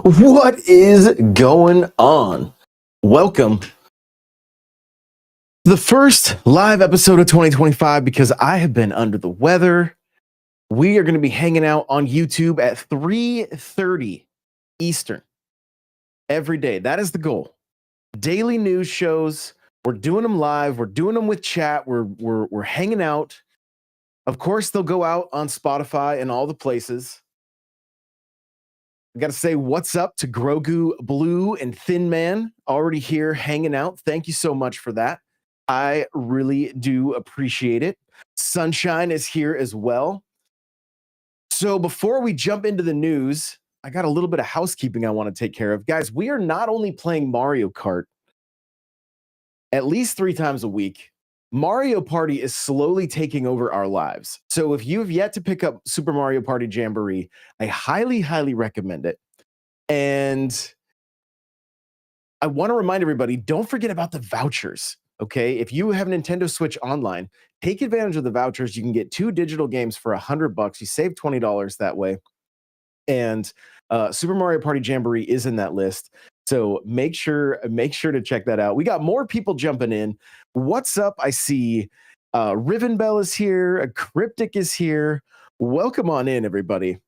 What is going on? Welcome to the first live episode of 2025 because I have been under the weather. We are going to be hanging out on YouTube at 3:30 Eastern every day. That is the goal. Daily news shows. We're doing them live. We're doing them with chat. We're hanging out. Of course, they'll go out on Spotify and all the places. I got to say what's up to Grogu Blue and Thin Man already here hanging out. Thank you so much for that. I really do appreciate it. Sunshine is here as well. So before we jump into the news, I got a little bit of housekeeping I want to take care of. Guys, we are not only playing Mario Kart at least 3 times a week. Mario Party is slowly taking over our lives. So if you have yet to pick up Super Mario Party Jamboree, I highly, highly recommend it. And I want to remind everybody, don't forget about the vouchers, okay? If you have a Nintendo Switch Online, take advantage of the vouchers. You can get 2 digital games for $100. You save $20 that way. And Super Mario Party Jamboree is in that list. So make sure to check that out. We got more people jumping in. What's up? I see Rivenbell is here. Cryptic is here. Welcome on in, everybody.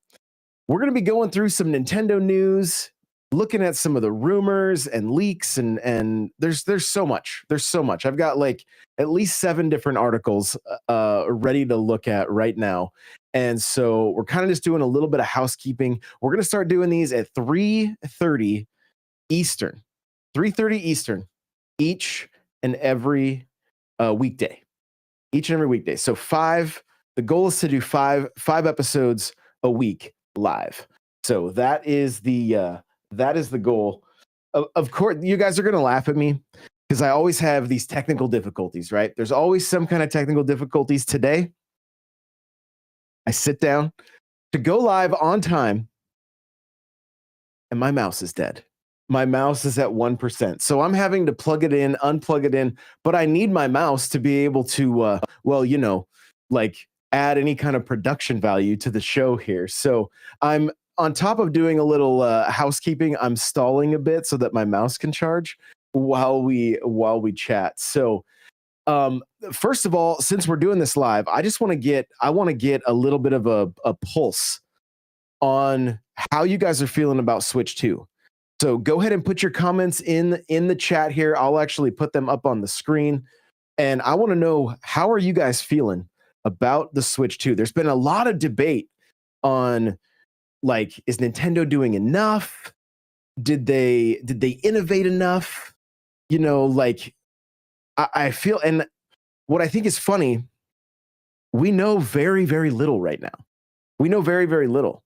We're going to be going through some Nintendo news, looking at some of the rumors and leaks, and there's so much. There's so much. I've got like at least 7 different articles ready to look at right now. And so we're kind of just doing a little bit of housekeeping. We're going to start doing these at 3:30 Eastern, 3:30 Eastern, each and every weekday, So the goal is to do five episodes a week live. So that is the goal. Of course, you guys are going to laugh at me because I always have these technical difficulties, right? There's always some kind of technical difficulties. Today, I sit down to go live on time and my mouse is dead. My mouse is at 1%. So I'm having to plug it in, unplug it in, but I need my mouse to be able to, add any kind of production value to the show here. So I'm on top of doing a little housekeeping. I'm stalling a bit so that my mouse can charge while we chat. So first of all, since we're doing this live, I want to get a little bit of a pulse on how you guys are feeling about Switch 2. So go ahead and put your comments in the chat here. I'll actually put them up on the screen. And I want to know, how are you guys feeling about the Switch 2? There's been a lot of debate on, like, is Nintendo doing enough? Did they innovate enough? You know, like, I feel, and what I think is funny, we know very, very little right now. We know very, very little.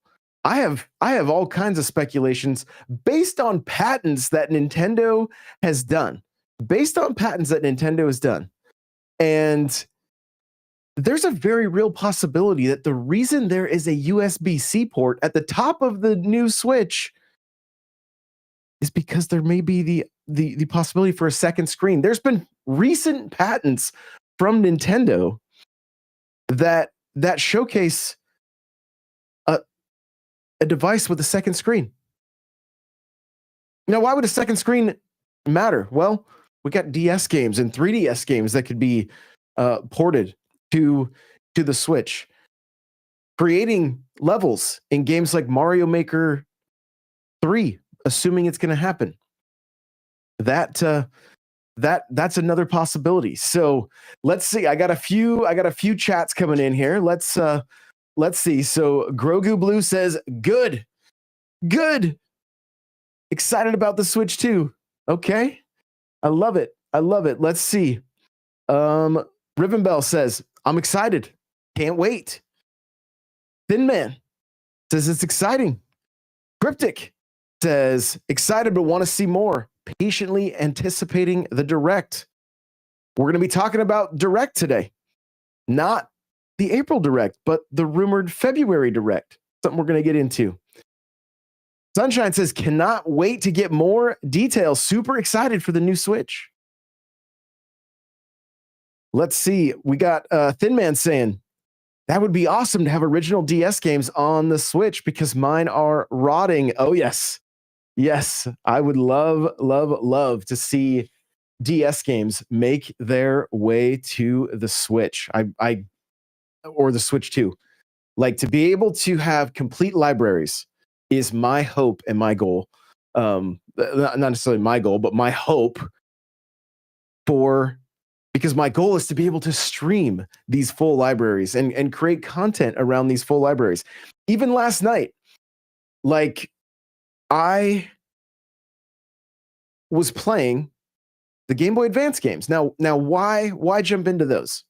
I have all kinds of speculations based on patents that Nintendo has done. And there's a very real possibility that the reason there is a USB-C port at the top of the new Switch is because there may be the possibility for a second screen. There's been recent patents from Nintendo that showcase a device with a second screen. Now, why would a second screen matter? Well, we got DS games and 3DS games that could be ported to the Switch, creating levels in games like Mario Maker 3, assuming it's going to happen. That's another possibility. So let's see. I got a few chats coming in here. Let's see. So Grogu Blue says, good. Excited about the Switch 2. Okay. I love it. Let's see. Rivenbell says, I'm excited. Can't wait. Thin Man says it's exciting. Cryptic says, excited but want to see more. Patiently anticipating the Direct. We're going to be talking about Direct today. Not the April Direct, but the rumored February Direct. Something we're going to get into. Sunshine says, cannot wait to get more details. Super excited for the new Switch. Let's see. We got Thin Man saying, that would be awesome to have original DS games on the Switch because mine are rotting. Oh, yes. Yes. I would love to see DS games make their way to the Switch. Or the Switch 2. Like, to be able to have complete libraries is my hope and my goal. Not necessarily my goal, but my hope because my goal is to be able to stream these full libraries and create content around these full libraries. Even last night, like, I was playing the Game Boy Advance games. Now why jump into those?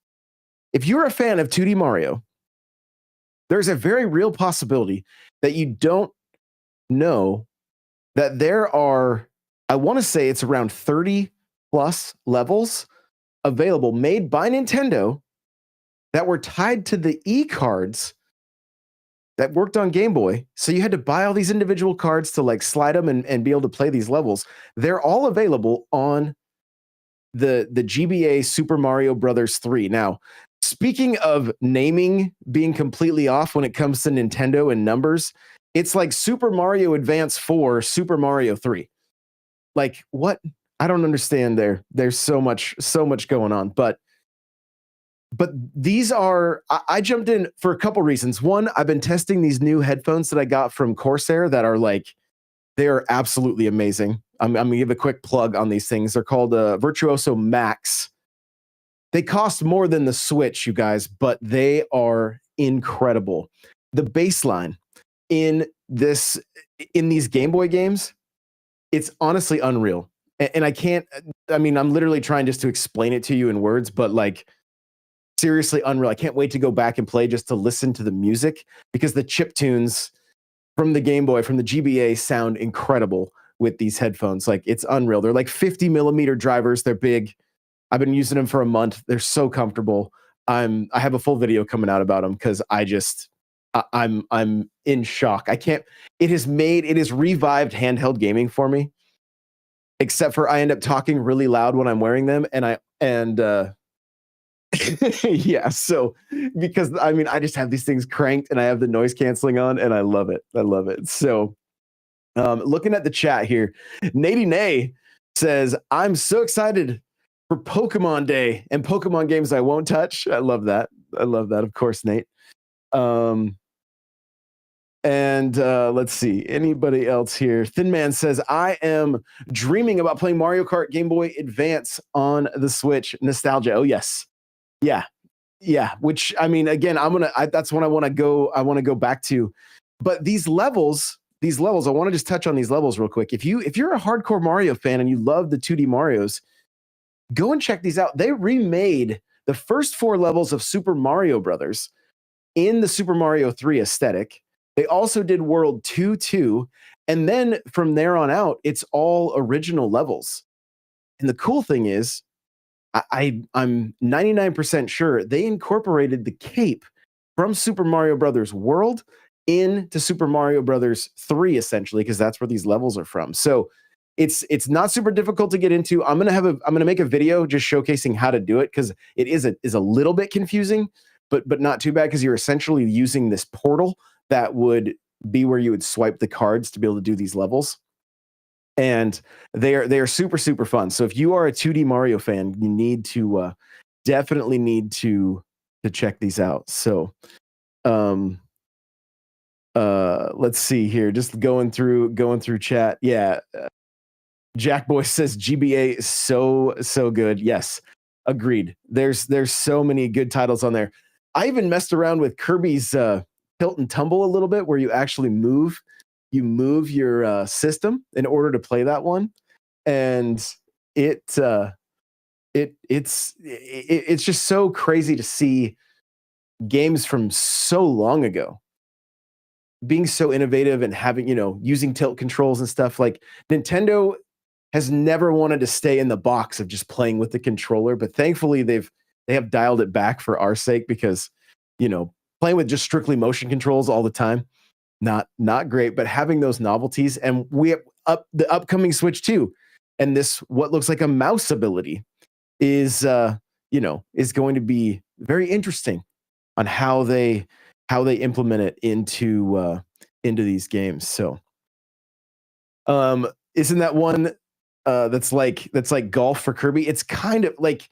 If you're a fan of 2D Mario, there's a very real possibility that you don't know that there are, I want to say it's around 30 plus levels available made by Nintendo that were tied to the e-cards that worked on Game Boy. So you had to buy all these individual cards to like slide them and be able to play these levels. They're all available on the GBA Super Mario Brothers 3. Now, speaking of naming being completely off when it comes to Nintendo and numbers, it's like Super Mario Advance 4, Super Mario 3. Like, what? I don't understand there. There's so much going on. But these are, I jumped in for a couple reasons. One, I've been testing these new headphones that I got from Corsair that are like, they are absolutely amazing. I'm going to give a quick plug on these things. They're called Virtuoso Max. They cost more than the Switch, you guys, but they are incredible. The baseline in these Game Boy games, it's honestly unreal. And I'm literally trying just to explain it to you in words, but like, seriously unreal. I can't wait to go back and play just to listen to the music because the chip tunes from the Game Boy, from the GBA sound incredible with these headphones. Like, it's unreal. They're like 50 millimeter drivers. They're big. I've been using them for a month. They're so comfortable. I have a full video coming out about them because I'm in shock. It has revived handheld gaming for me. Except for I end up talking really loud when I'm wearing them, yeah, so because I just have these things cranked and I have the noise canceling on and I love it. So looking at the chat here, Nady Nay says, I'm so excited for Pokemon Day and Pokemon games I won't touch. I love that. Of course, Nate. Let's see. Anybody else here? Thin Man says, I am dreaming about playing Mario Kart Game Boy Advance on the Switch. Nostalgia. Oh, yes. Yeah. Which, again, that's what I want to go back to. But these levels, I want to just touch on these levels real quick. If you're a hardcore Mario fan and you love the 2D Marios, go and check these out. They remade the first 4 levels of Super Mario Brothers in the Super Mario 3 aesthetic. They also did World 2 too. And then from there on out, it's all original levels. And the cool thing is, I'm 99% sure they incorporated the cape from Super Mario Brothers World into Super Mario Brothers 3, essentially, because that's where these levels are from. So it's not super difficult to get into. I'm gonna make a video just showcasing how to do it because it is a little bit confusing, but not too bad because you're essentially using this portal that would be where you would swipe the cards to be able to do these levels. And they are super, super fun. So if you are a 2D Mario fan, you need to definitely need to check these out. So let's see here. Just going through chat. Yeah. Jack Boy says GBA is so good. Yes, agreed. There's so many good titles on there. I even messed around with Kirby's Tilt and Tumble a little bit, where you actually move your system in order to play that one, and it's just so crazy to see games from so long ago being so innovative and having, using tilt controls and stuff. Like, Nintendo has never wanted to stay in the box of just playing with the controller, but thankfully they have dialed it back for our sake because, playing with just strictly motion controls all the time not great, but having those novelties, and we have the upcoming Switch 2, and this what looks like a mouse ability is is going to be very interesting on how they implement it into these games. So isn't that one that's like golf for Kirby? It's kind of like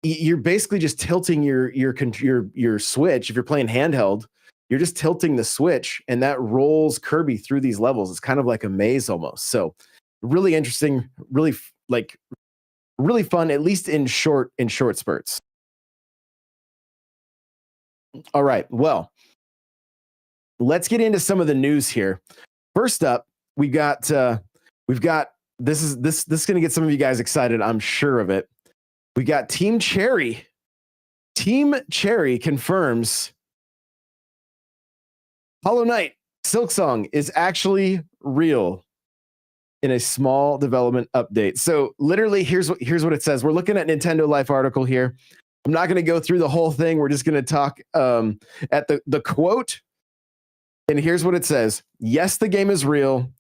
you're basically just tilting your Switch. If you're playing handheld, you're just tilting the Switch, and that rolls Kirby through these levels. It's kind of like a maze almost. So really interesting, really fun, at least in short spurts. All right, well, let's get into some of the news here. First up, we've got this is going to get some of you guys excited. I'm sure of it. We got Team Cherry. Team Cherry confirms Hollow Knight Silksong is actually real in a small development update. So literally, here's what it says. We're looking at Nintendo Life article here. I'm not going to go through the whole thing. We're just going to talk at the quote. And here's what it says. Yes, the game is real,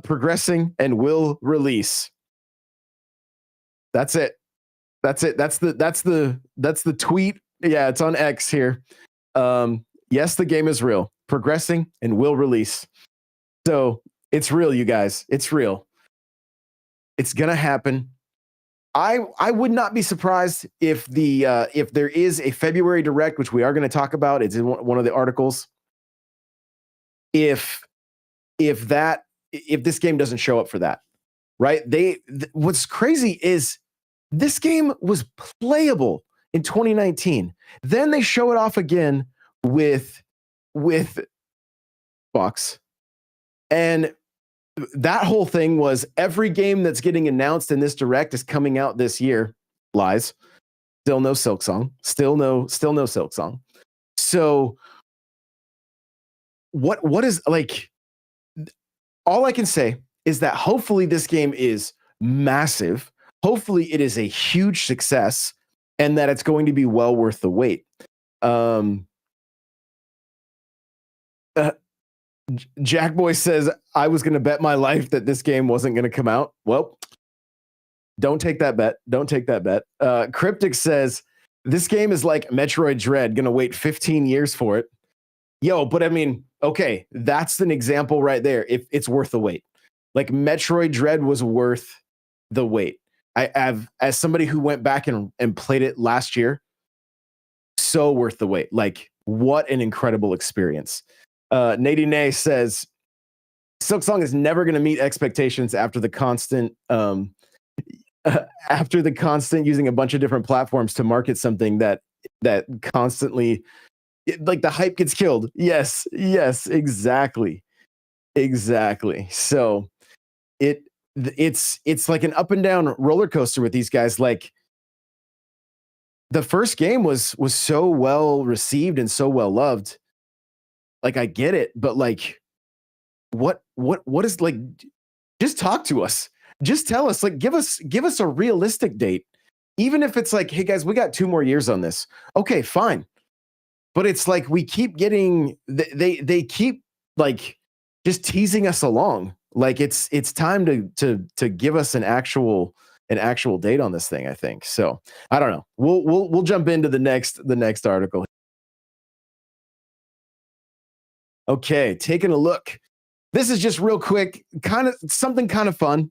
progressing, and will release. That's it. That's the tweet. Yeah, it's on X here. Yes, the game is real, progressing, and will release. So it's real, you guys. It's real. It's gonna happen. I would not be surprised if if there is a February Direct, which we are going to talk about. It's in one of the articles. If this game doesn't show up for that, right? What's crazy is this game was playable in 2019. Then they show it off again with Xbox, and that whole thing was every game that's getting announced in this Direct is coming out this year. Lies. Still no Silksong. Still no Silksong. So what is like? All I can say is that hopefully this game is massive. Hopefully it is a huge success, and that it's going to be well worth the wait. Jackboy says, I was going to bet my life that this game wasn't going to come out. Well, don't take that bet. Don't take that bet. Cryptic says, this game is like Metroid Dread, going to wait 15 years for it. Yo, but I mean, okay, that's an example right there. If it's worth the wait. Like Metroid Dread was worth the wait. I have, as somebody who went back and played it last year, so worth the wait. Like, what an incredible experience. Nadine says, Silksong is never going to meet expectations after the constant using a bunch of different platforms to market something that constantly like the hype gets killed. Yes, exactly. So it's like an up and down roller coaster with these guys. Like the first game was so well received and so well loved. Like I get it, but like what is like, just talk to us. Just tell us, like give us a realistic date. Even if it's like, hey guys, we got 2 more years on this. Okay, fine. But it's like we keep getting they keep like just teasing us along. Like it's time to give us an actual date on this thing, I think. So I don't know. We'll jump into the next article. Okay, taking a look. This is just real quick, kind of something kind of fun.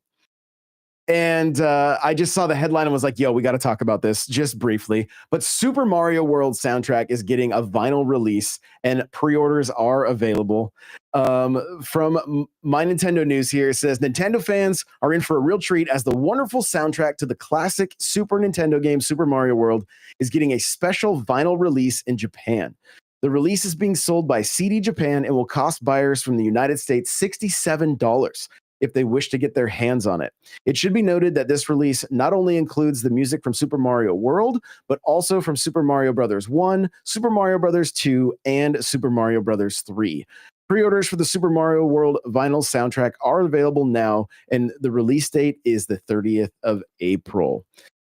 And I just saw the headline and was like, yo, we got to talk about this just briefly. But Super Mario World soundtrack is getting a vinyl release and pre-orders are available. From My Nintendo News here, it says Nintendo fans are in for a real treat as the wonderful soundtrack to the classic Super Nintendo game Super Mario World is getting a special vinyl release in Japan. The release is being sold by CD Japan and will cost buyers from the United States $67 if they wish to get their hands on it. It should be noted that this release not only includes the music from Super Mario World, but also from Super Mario Bros. 1, Super Mario Bros. 2, and Super Mario Bros. 3. Pre-orders for the Super Mario World vinyl soundtrack are available now, and the release date is the 30th of April.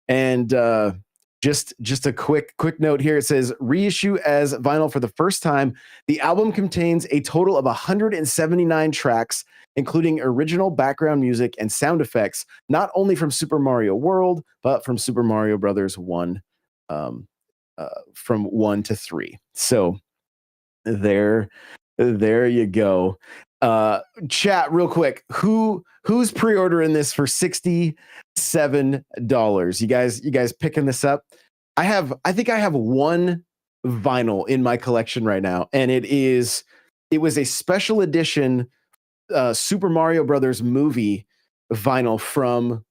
And just a quick note here. It says reissue as vinyl for the first time. The album contains a total of 179 tracks, including original background music and sound effects, not only from Super Mario World, but from Super Mario Brothers 1, um, from 1 to 3. So there you go. Chat real quick. Who's pre-ordering this for $67? You guys picking this up? I think I have one vinyl in my collection right now, and it was a special edition Super Mario Brothers movie vinyl from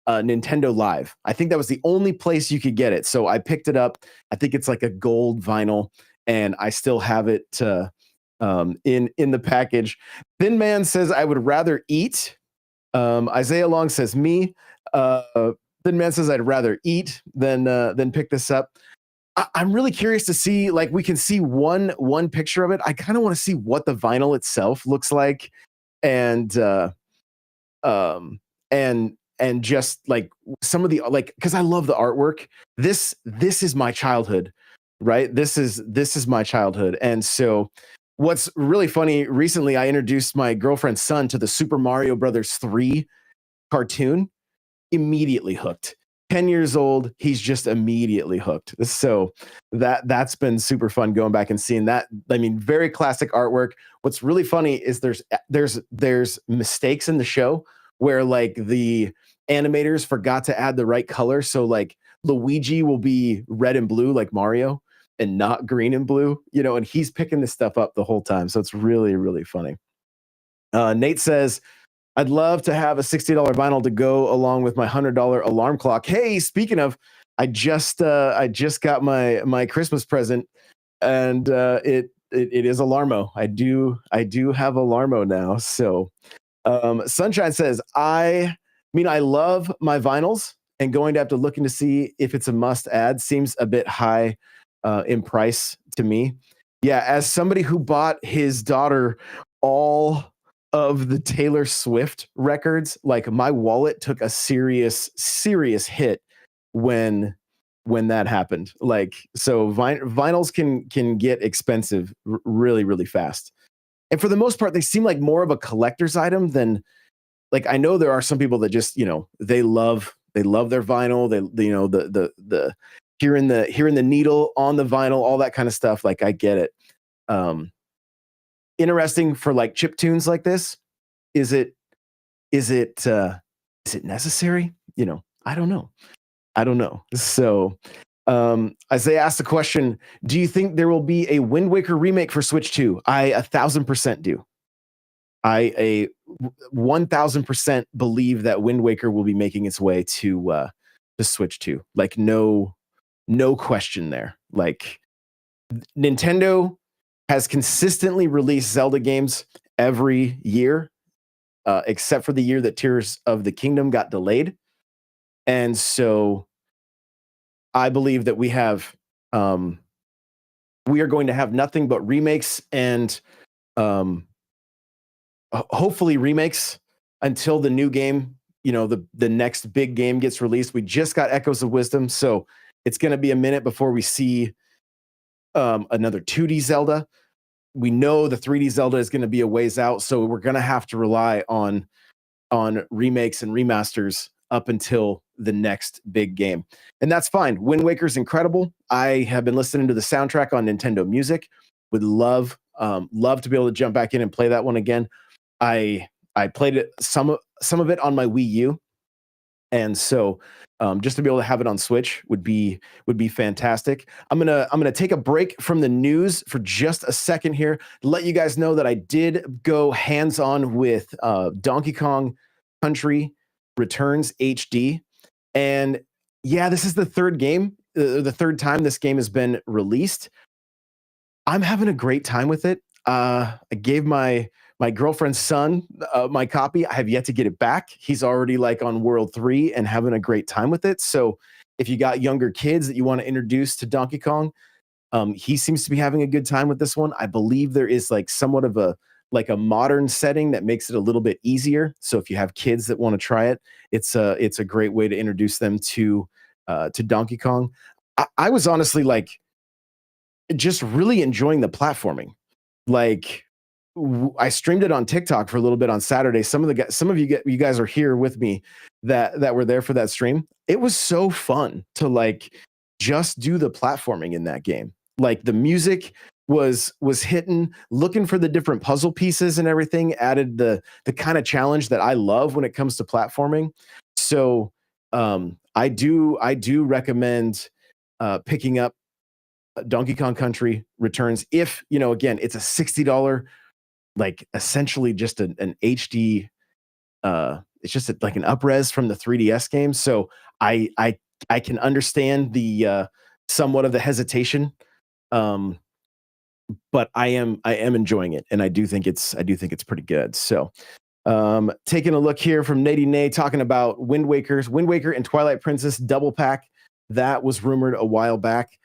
Nintendo Live. I think that was the only place you could get it. So I picked it up. I think it's like a gold vinyl, and I still have it in the package. Thin Man says I would rather eat. Isaiah Long says me. Thin Man says I'd rather eat than pick this up. I'm really curious to see, like, we can see one picture of it. I kind of want to see what the vinyl itself looks like, and just like some of the, like, because I love the artwork. This is my childhood, right? This is my childhood. And so what's really funny, recently I introduced my girlfriend's son to the Super Mario Brothers 3 cartoon. Immediately hooked. 10 years old, he's just immediately hooked. So that's been super fun going back and seeing that. I mean, very classic artwork. What's really funny is there's mistakes in the show where, like, the animators forgot to add the right color. So, like, Luigi will be red and blue like Mario and not green and blue, and he's picking this stuff up the whole time. So it's really, really funny. Nate says, I'd love to have a $60 vinyl to go along with my $100 alarm clock. Hey, speaking of, I just got my Christmas present, and it is Alarmo. I do have Alarmo now. So Sunshine says, I love my vinyls, and going to have to look into see if it's a must add seems a bit high in price to me. Yeah, as somebody who bought his daughter all of the Taylor Swift records, like, my wallet took a serious hit when that happened. Like, so vinyls can get expensive really, really fast. And for the most part, they seem like more of a collector's item than, like, I know there are some people that just, they love their vinyl. They the hearing the needle on the vinyl, all that kind of stuff. Like, I get it. Interesting for, like, chip tunes like this. Is it necessary? I don't know. So Isaiah asked the question, do you think there will be a Wind Waker remake for Switch 2? I 1,000% do. I 1,000% believe that Wind Waker will be making its way to Switch 2. Like, no question there. Like, Nintendo has consistently released Zelda games every year, except for the year that Tears of the Kingdom got delayed. And so I believe that we are going to have nothing but remakes and hopefully remakes until the new game, the next big game gets released. We just got Echoes of Wisdom, so it's going to be a minute before we see another 2D Zelda. We know the 3D Zelda is going to be a ways out, so we're going to have to rely on remakes and remasters up until the next big game. And that's fine. Wind Waker's incredible. I have been listening to the soundtrack on Nintendo Music. Would love to be able to jump back in and play that one again. I played it some of it on my Wii U. And so just to be able to have it on Switch would be fantastic. I'm gonna take a break from the news for just a second here to let you guys know that I did go hands-on with Donkey Kong Country Returns HD, and yeah, this is the third time this game has been released. I'm having a great time with it. I gave my girlfriend's son my copy. I have yet to get it back. He's already, like, on World 3 and having a great time with it. So if you got younger kids that you want to introduce to Donkey Kong, he seems to be having a good time with this one. I believe there is, like, somewhat of a modern setting that makes it a little bit easier. So if you have kids that want to try it, it's a great way to introduce them to to Donkey Kong. I was honestly like just really enjoying the platforming. Like I streamed it on TikTok for a little bit on Saturday. Some of you guys are here with me that were there for that stream. It was so fun to like just do the platforming in that game. Like the music was hitting, looking for the different puzzle pieces and everything, added the kind of challenge that I love when it comes to platforming. So I do recommend picking up Donkey Kong Country Returns. If you know, again, it's a $60, like essentially just an HD. It's just like an upres from the 3DS game. So I can understand the somewhat of the hesitation, um, but I am enjoying it, and I do think it's pretty good. So taking a look here from Nady Nay talking about Wind Waker and Twilight Princess double pack that was rumored a while back.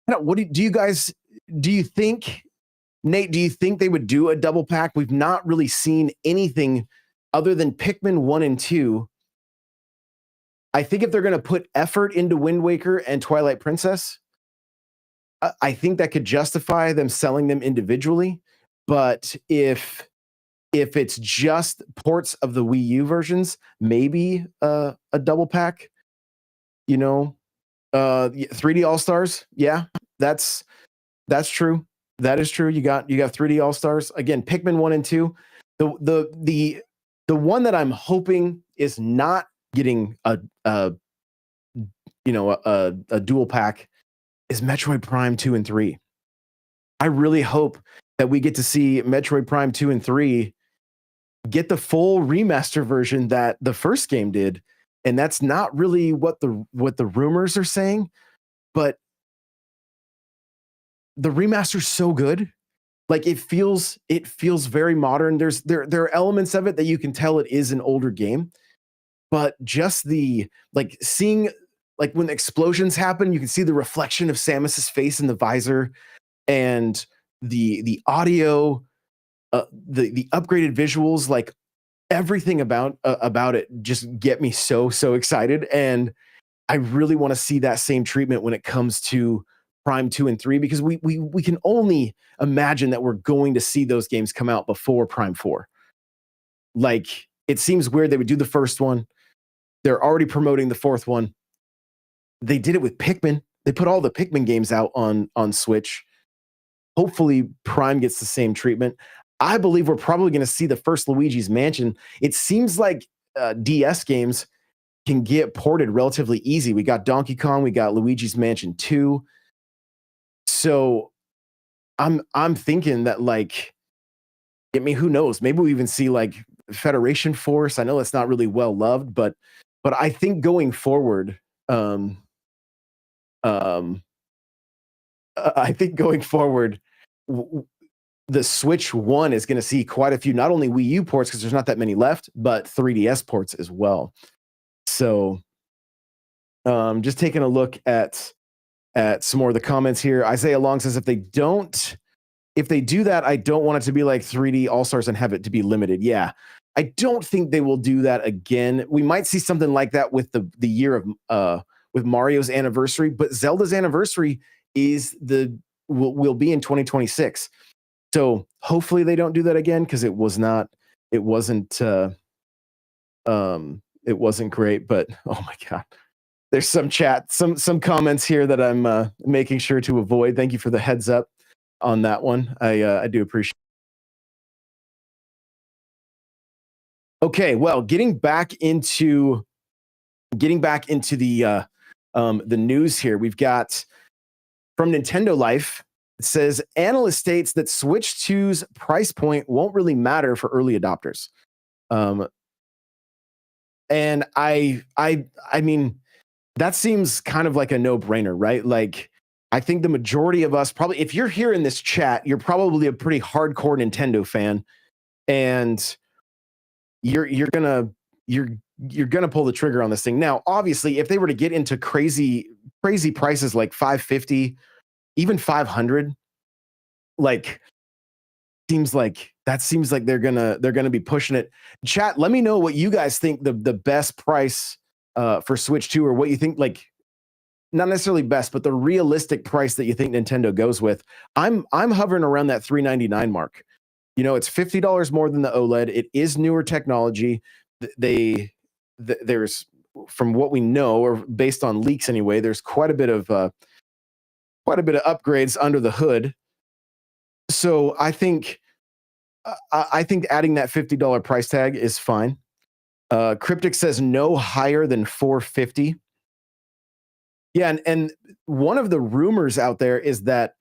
What do you guys do you think, Nate? Do you think they would do a double pack? We've not really seen anything other than Pikmin 1 and 2. I think if they're going to put effort into Wind Waker and Twilight Princess, I think that could justify them selling them individually. But if it's just ports of the Wii U versions, maybe a double pack. You know, 3D All Stars. Yeah, that's true. That is true. You got 3D All Stars again. Pikmin 1 and 2. The one that I'm hoping is not getting a dual pack is Metroid Prime 2 and 3. I really hope that we get to see Metroid Prime 2 and 3 get the full remaster version that the first game did, and that's not really what the rumors are saying, but the remaster's so good. Like it feels very modern. There are elements of it that you can tell it is an older game, but just the like seeing like when the explosions happen, you can see the reflection of Samus's face in the visor, and the audio, the upgraded visuals, like everything about it just get me so excited, and I really want to see that same treatment when it comes to Prime 2 and 3, because we can only imagine that we're going to see those games come out before Prime 4. Like it seems weird they would do the first one. They're already promoting the fourth one. They did it with Pikmin. They put all the Pikmin games out on Switch. Hopefully Prime gets the same treatment. I believe we're probably going to see the first Luigi's Mansion. It seems like DS games can get ported relatively easy. We got Donkey Kong, we got Luigi's Mansion 2. So I'm thinking that like, I mean, who knows? Maybe we even see like Federation Force. I know it's not really well loved, but I think going forward, I think going forward, the Switch One is going to see quite a few, not only Wii U ports because there's not that many left, but 3DS ports as well. So, just taking a look at some more of the comments here. Isaiah Long says if they do that, I don't want it to be like 3D All Stars and have it to be limited. Yeah, I don't think they will do that again. We might see something like that with the year of with Mario's anniversary, but Zelda's anniversary will be in 2026. So hopefully they don't do that again, because it wasn't great. But oh my god, there's some chat, some comments here that I'm making sure to avoid. Thank you for the heads up on that one. I do appreciate. Okay, well, getting back into the news here, we've got from Nintendo Life. It says analyst states that Switch 2's price point won't really matter for early adopters. And I mean, that seems kind of like a no-brainer, right? Like, I think the majority of us probably, if you're here in this chat, you're probably a pretty hardcore Nintendo fan, and you're gonna pull the trigger on this thing. Now, obviously, if they were to get into crazy prices like $550, even $500, like seems like they're gonna be pushing it. Chat, let me know what you guys think the best price for Switch 2, or what you think, like, not necessarily best, but the realistic price that you think Nintendo goes with. I'm hovering around that $399 mark. You know, it's $50 more than the OLED. It is newer technology. There's, from what we know, or based on leaks anyway, there's quite a bit of upgrades under the hood. So I think adding that $50 price tag is fine. Cryptic says no higher than $450. Yeah, and one of the rumors out there is that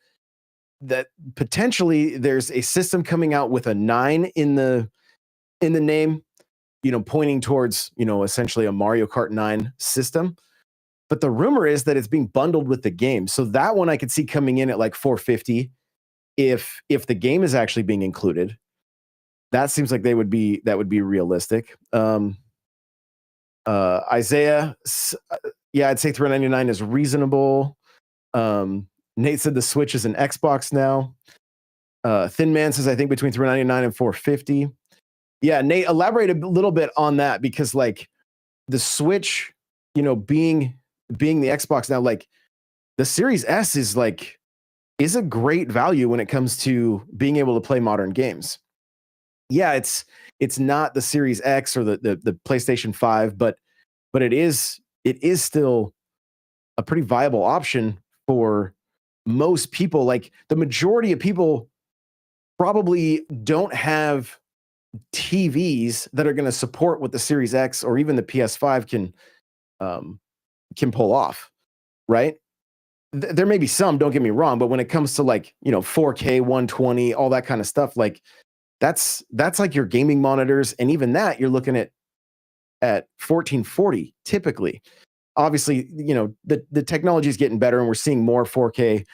potentially there's a system coming out with a 9 in the name, you know, pointing towards, you know, essentially a Mario Kart 9 system. But the rumor is that it's being bundled with the game. So that one I could see coming in at like $450 if the game is actually being included. That seems like that would be realistic. Isaiah, yeah, I'd say $399 is reasonable. Nate said the Switch is an Xbox now. Thin Man says, I think between $399 and $450. Yeah, Nate, elaborate a little bit on that, because like the Switch, you know, being the Xbox now, like the Series S is a great value when it comes to being able to play modern games. Yeah, it's not the Series X or the PlayStation 5, but it is still a pretty viable option for most people. Like the majority of people probably don't have TVs that are going to support what the Series X or even the PS5 can pull off, right? There may be some, don't get me wrong, but when it comes to like, you know, 4K, 120, all that kind of stuff, like that's like your gaming monitors, and even that you're looking at 1440 typically. Obviously, you know, the technology is getting better and we're seeing more 4K,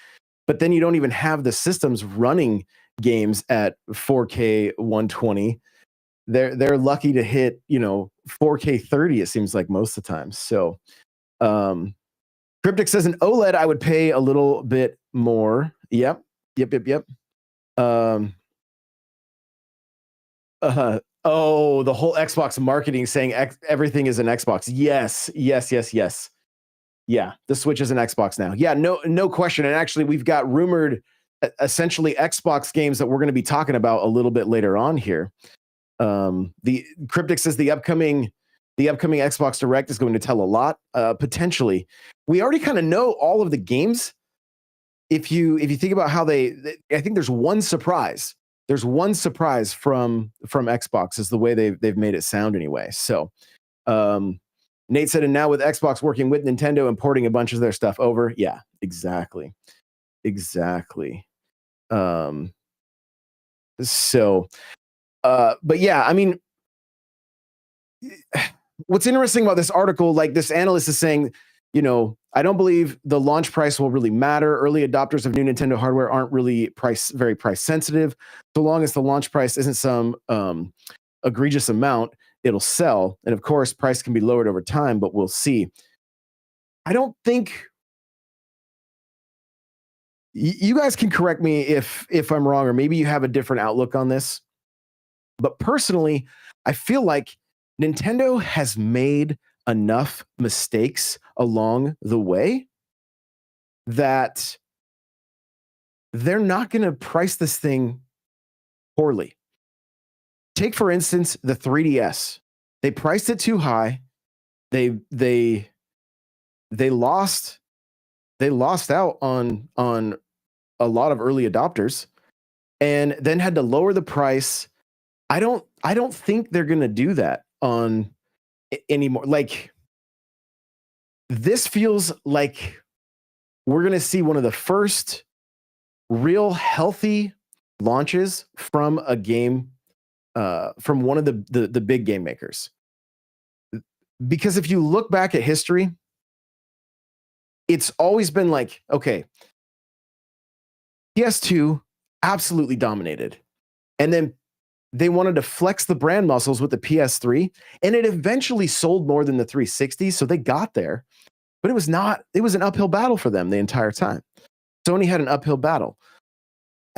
but then you don't even have the systems running games at 4K 120. They're lucky to hit, you know, 4K 30, it seems like most of the time. So Cryptic says an OLED I would pay a little bit more. Yep. Oh, the whole Xbox marketing saying everything is an Xbox. Yes. Yeah, the Switch is an Xbox now. Yeah, no question. And actually, we've got rumored essentially Xbox games that we're going to be talking about a little bit later on here. The Cryptic says the upcoming Xbox Direct is going to tell a lot. Potentially, we already kind of know all of the games. If you think about how I think there's one surprise. There's one surprise from Xbox, is the way they've made it sound anyway. So, Nate said, and now with Xbox working with Nintendo and porting a bunch of their stuff over. Yeah, exactly. So, but yeah, I mean, what's interesting about this article, like this analyst is saying, you know, I don't believe the launch price will really matter. Early adopters of new Nintendo hardware aren't really very price sensitive. So long as the launch price isn't some egregious amount, it'll sell. And of course, price can be lowered over time, but we'll see. I don't think you guys can correct me if I'm wrong, or maybe you have a different outlook on this. But personally, I feel like Nintendo has made enough mistakes along the way that they're not going to price this thing poorly. Take, for instance, the 3DS. They priced it too high. They lost out on a lot of early adopters, and then had to lower the price. I don't think they're going to do that on anymore. Like, this feels like we're going to see one of the first real healthy launches from a game, from one of the big game makers. Because if you look back at history, it's always been like, okay, PS2 absolutely dominated. And then they wanted to flex the brand muscles with the PS3, and it eventually sold more than the 360, so they got there. But it was an uphill battle for them the entire time. Sony had an uphill battle.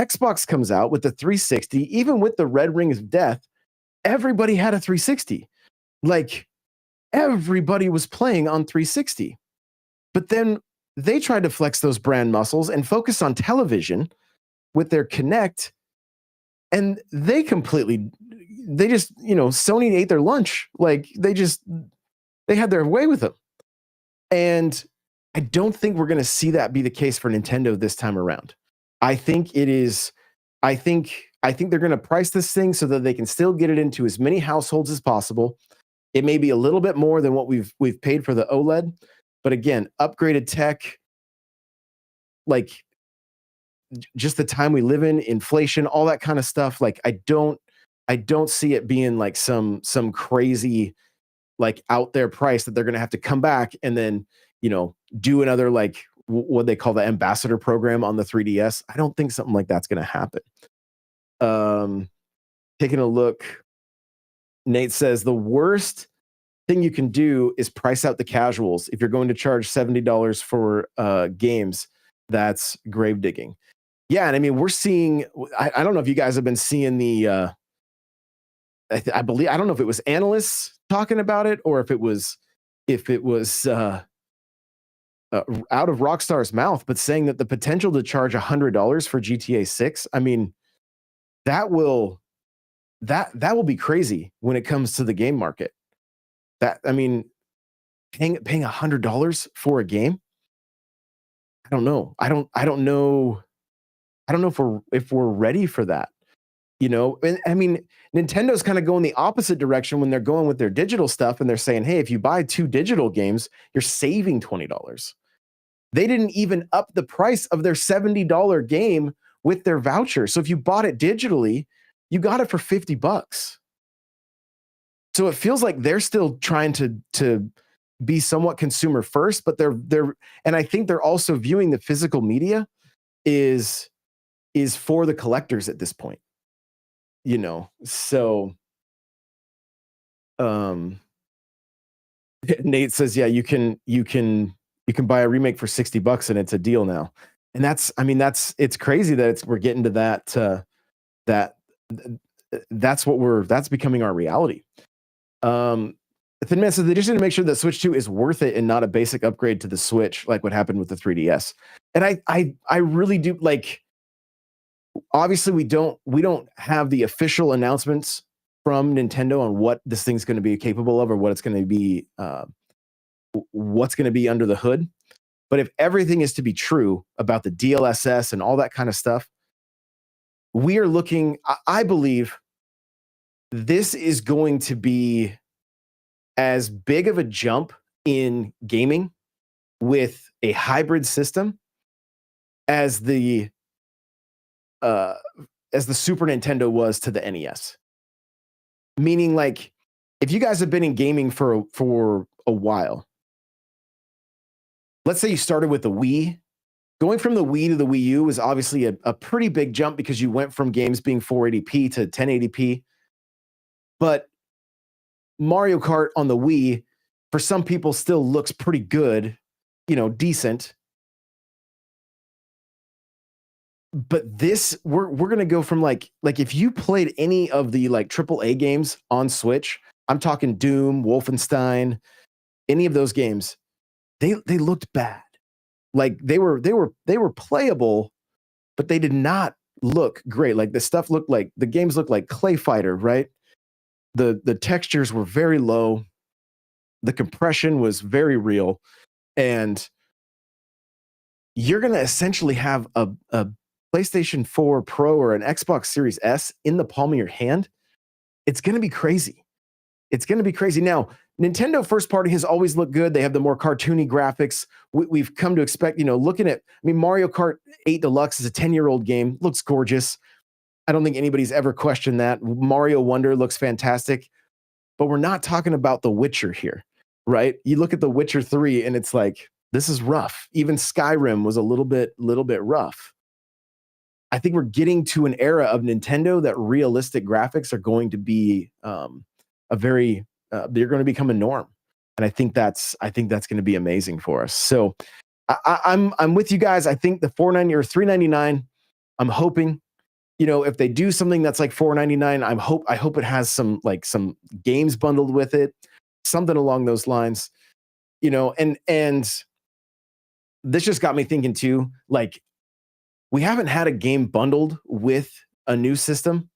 Xbox comes out with the 360, even with the Red Ring of Death, everybody had a 360. Like, everybody was playing on 360. But then they tried to flex those brand muscles and focus on television with their Kinect, and they just, Sony ate their lunch. Like they had their way with them. And I don't think we're going to see that be the case for Nintendo this time around. I think they're going to price this thing so that they can still get it into as many households as possible. It may be a little bit more than what we've paid for the OLED, but again, upgraded tech, like just the time we live in, inflation, all that kind of stuff. Like I don't see it being like some crazy like out there price that they're going to have to come back and then, do another like what they call the ambassador program on the 3DS. I don't think something like that's going to happen. Taking a look, Nate says the worst thing you can do is price out the casuals. If you're going to charge $70 for games, that's grave digging. Yeah, and I mean we're seeing. I don't know if you guys have been seeing the. I believe I don't know if it was analysts talking about it or if it was out of Rockstar's mouth, but saying that the potential to charge $100 for GTA 6. I mean, that will be crazy when it comes to the game market. Paying $100 for a game. I don't know. I don't know if we're ready for that. And I mean, Nintendo's kind of going the opposite direction when they're going with their digital stuff and they're saying, hey, if you buy 2 digital games, you're saving $20. They didn't even up the price of their $70 game with their voucher. So if you bought it digitally, you got it for $50. So it feels like they're still trying to be somewhat consumer first, but they're and I think they're also viewing the physical media is for the collectors at this point. So Nate says, yeah, you can buy a remake for $60 and it's a deal now. And it's crazy that we're getting to that's becoming our reality. Thin Man says they just need to make sure that Switch 2 is worth it and not a basic upgrade to the Switch, like what happened with the 3DS. And I really do like. Obviously, we don't have the official announcements from Nintendo on what this thing's going to be capable of or what it's going to be, what's going to be under the hood. But if everything is to be true about the DLSS and all that kind of stuff, we are looking. I believe this is going to be as big of a jump in gaming with a hybrid system as the Super Nintendo was to the NES. Meaning, like, if you guys have been in gaming for a while, let's say you started with the Wii. Going from the Wii to the Wii U was obviously a pretty big jump because you went from games being 480p to 1080p. But Mario Kart on the Wii, for some people, still looks pretty good, decent. But this, we're gonna go from like if you played any of the like AAA games on Switch, I'm talking Doom, Wolfenstein, any of those games, they looked bad. Like they were playable, but they did not look great. Like the games looked like Clay Fighter, right? The textures were very low, the compression was very real, and you're gonna essentially have a PlayStation 4 Pro or an Xbox Series S in the palm of your hand. It's going to be crazy. It's going to be crazy. Now, Nintendo first party has always looked good. They have the more cartoony graphics. We've come to expect, looking at, Mario Kart 8 Deluxe is a 10-year-old game. Looks gorgeous. I don't think anybody's ever questioned that. Mario Wonder looks fantastic. But we're not talking about The Witcher here, right? You look at The Witcher 3 and it's like, this is rough. Even Skyrim was a little bit rough. I think we're getting to an era of Nintendo that realistic graphics are going to be they're going to become a norm, and I think that's going to be amazing for us. So I'm with you guys. I think the $490 or $399. I'm hoping, if they do something that's like $499, I hope it has some games bundled with it. something along those lines, and this just got me thinking too, like we haven't had a game bundled with a new system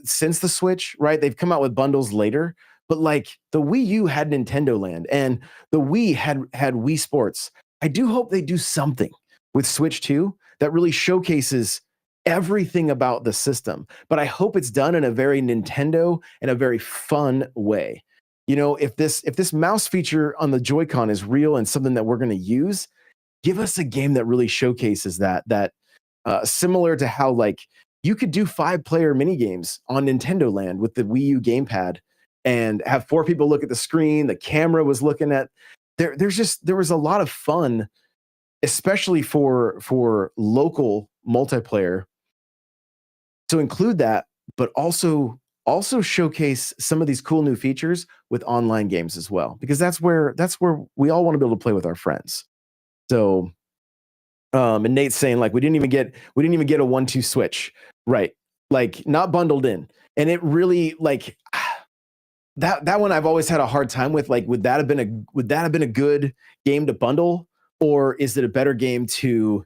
since the Switch, right? They've come out with bundles later, but like the Wii U had Nintendo Land and the Wii had Wii Sports. I do hope they do something with Switch 2 that really showcases everything about the system, but I hope it's done in a very Nintendo and a very fun way. If this mouse feature on the Joy-Con is real and something that we're going to use, give us a game that really showcases that similar to how like you could do 5-player mini games on Nintendo Land with the Wii U gamepad and have 4 people look at the screen. The camera was looking at there was a lot of fun, especially for local multiplayer, to include that, but also showcase some of these cool new features with online games as well, because that's where we all want to be able to play with our friends. So and Nate's saying like we didn't even get a 1-2 switch, right? Like not bundled in. And it really like that one I've always had a hard time with. Like, would that have been a good game to bundle, or is it a better game to